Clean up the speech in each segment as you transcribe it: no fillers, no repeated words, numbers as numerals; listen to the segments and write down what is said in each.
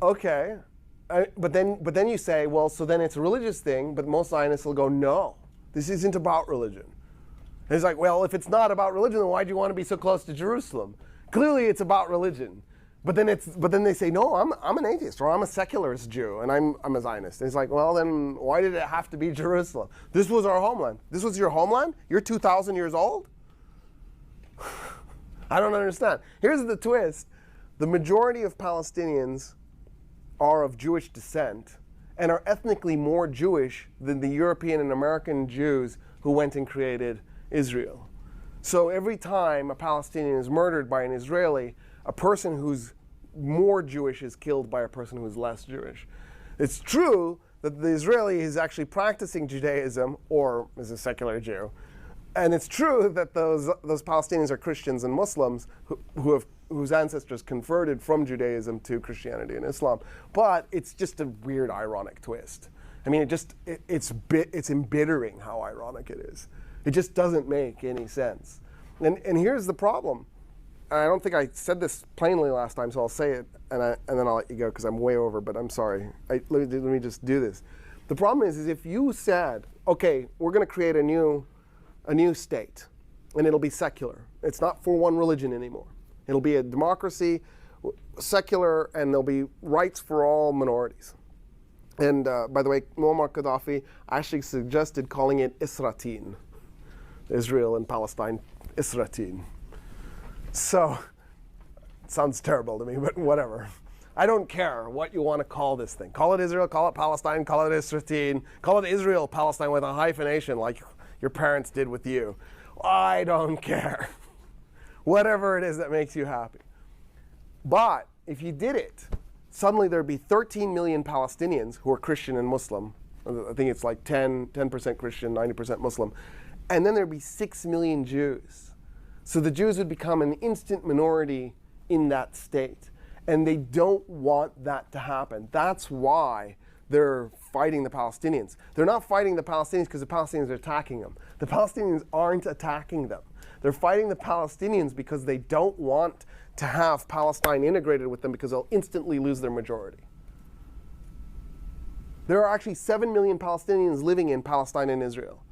Okay. But then you say, well, so then it's a religious thing, but most Zionists will go, no, this isn't about religion. And it's like, well, if it's not about religion, then why do you want to be so close to Jerusalem? Clearly it's about religion. But then they say, no, I'm an atheist, or I'm a secularist Jew, and I'm a Zionist. And it's like, well, then why did it have to be Jerusalem? This was our homeland. This was your homeland? You're 2,000 years old? I don't understand. Here's the twist. The majority of Palestinians are of Jewish descent and are ethnically more Jewish than the European and American Jews who went and created Israel. So every time a Palestinian is murdered by an Israeli, a person who's more Jewish is killed by a person who's less Jewish. It's true that the Israeli is actually practicing Judaism or is a secular Jew. And it's true that those Palestinians are Christians and Muslims whose ancestors converted from Judaism to Christianity and Islam. But it's just a weird, ironic twist. I mean, it's embittering how ironic it is. It just doesn't make any sense. And here's the problem. I don't think I said this plainly last time, so I'll say it, and then I'll let you go because I'm way over. But I'm sorry. Let me just do this. The problem is if you said, okay, we're going to create a new state, and it'll be secular. It's not for one religion anymore. It'll be a democracy, secular, and there'll be rights for all minorities. And by the way, Muammar Gaddafi actually suggested calling it Isra'tin, Israel and Palestine, Isra'tin. So it sounds terrible to me, but whatever. I don't care what you want to call this thing. Call it Israel, call it Palestine, call it Isra'tin, call it Israel, Palestine with a hyphenation like your parents did with you. I don't care. Whatever it is that makes you happy. But if you did it, suddenly there'd be 13 million Palestinians who are Christian and Muslim. I think it's like 10% Christian, 90% Muslim. And then there'd be 6 million Jews. So the Jews would become an instant minority in that state. And they don't want that to happen. That's why they're fighting the Palestinians. They're not fighting the Palestinians because the Palestinians are attacking them. The Palestinians aren't attacking them. They're fighting the Palestinians because they don't want to have Palestine integrated with them because they'll instantly lose their majority. There are actually 7 million Palestinians living in Palestine and Israel.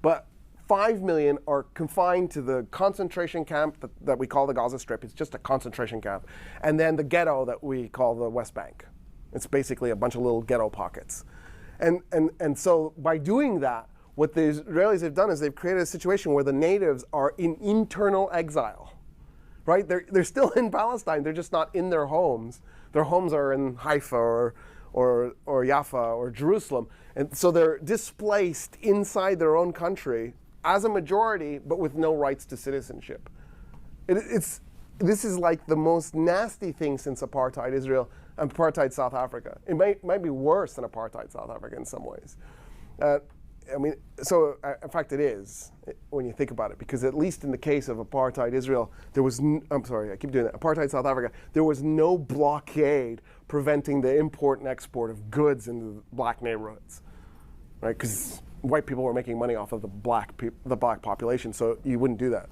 But 5 million are confined to the concentration camp that we call the Gaza Strip. It's just a concentration camp. And then the ghetto that we call the West Bank. It's basically a bunch of little ghetto pockets. And so by doing that, what the Israelis have done is they've created a situation where the natives are in internal exile. Right? They're still in Palestine. They're just not in their homes. Their homes are in Haifa or Jaffa or Jerusalem. And so they're displaced inside their own country as a majority, but with no rights to citizenship. This is like the most nasty thing since apartheid Israel, apartheid South Africa. It might be worse than apartheid South Africa in some ways. In fact, it is when you think about it, because at least in the case of apartheid Israel, apartheid South Africa, there was no blockade preventing the import and export of goods into the black neighborhoods, right? Because white people were making money off of the black population, so you wouldn't do that.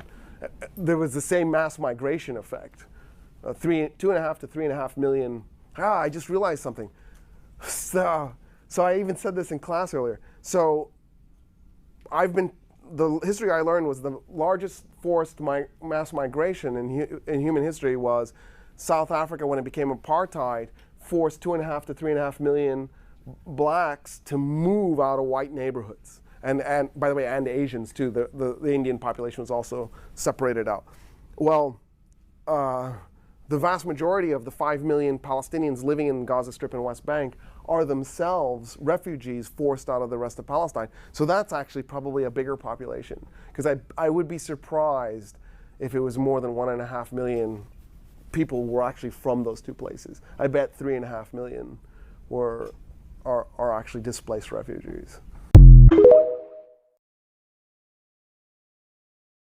There was the same mass migration effect, 2.5 to 3.5 million. I just realized something. So I even said this in class earlier. So the history I learned was the largest forced mass migration in human history was South Africa when it became apartheid, forced 2.5 to 3.5 million blacks to move out of white neighborhoods. And by the way, and Asians too. The Indian population was also separated out. Well, the vast majority of the 5 million Palestinians living in Gaza Strip and West Bank are themselves refugees forced out of the rest of Palestine. So that's actually probably a bigger population. Because I would be surprised if it was more than 1.5 million people were actually from those two places. I bet 3.5 million are actually displaced refugees.